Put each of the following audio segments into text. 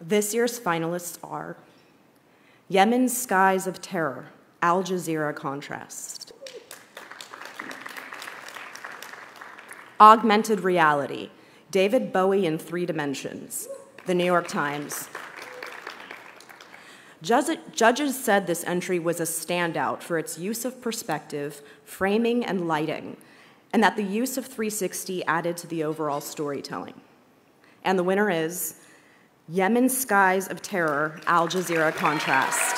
This year's finalists are Yemen's Skies of Terror, Al Jazeera Contrast. Augmented Reality, David Bowie in 3 Dimensions, The New York Times. Judges said this entry was a standout for its use of perspective, framing, and lighting, and that the use of 360 added to the overall storytelling. And the winner is Yemen's Skies of Terror, Al Jazeera Contrast.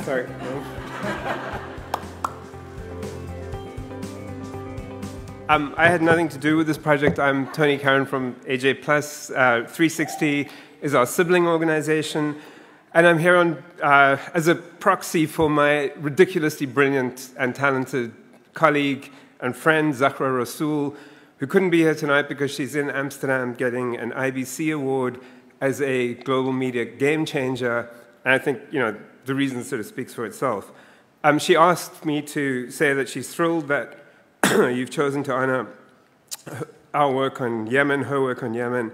Sorry. I had nothing to do with this project. I'm Tony Karen from AJ Plus. 360 is our sibling organization. And I'm here on, as a proxy for my ridiculously brilliant and talented colleague and friend, Zahra Rasool, who couldn't be here tonight because she's in Amsterdam getting an IBC award as a global media game changer. And I think, the reason sort of speaks for itself. She asked me to say that she's thrilled that you've chosen to honor our work on Yemen, her work on Yemen,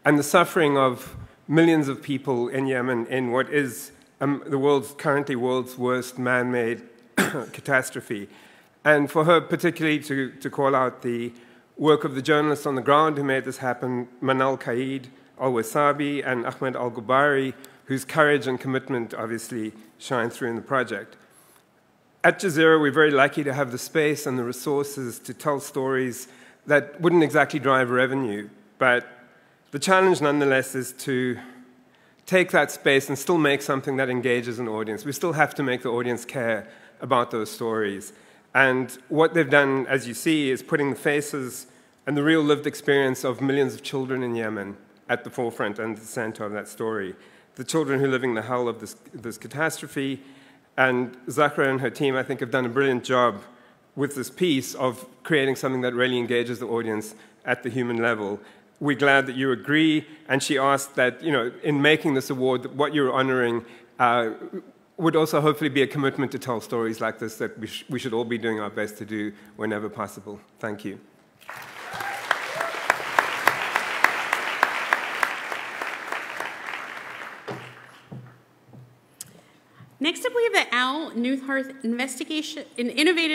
and the suffering of millions of people in Yemen in what is currently world's worst man-made catastrophe. And for her particularly to call out the work of the journalists on the ground who made this happen, Manal Qaid, Al-Wasabi, and Ahmed Al-Gubari, whose courage and commitment obviously shine through in the project. At Jazeera, we're very lucky to have the space and the resources to tell stories that wouldn't exactly drive revenue, but the challenge nonetheless is to take that space and still make something that engages an audience. We still have to make the audience care about those stories. And what they've done, as you see, is putting the faces and the real lived experience of millions of children in Yemen at the forefront and the center of that story. The children who are living the hell of this catastrophe. And Zahra and her team, I think, have done a brilliant job with this piece of creating something that really engages the audience at the human level. We're glad that you agree, and she asked that, in making this award, what you're honoring would also hopefully be a commitment to tell stories like this that we should all be doing our best to do whenever possible. Thank you. Next up, we have the Al Newthart Investigation in Innovative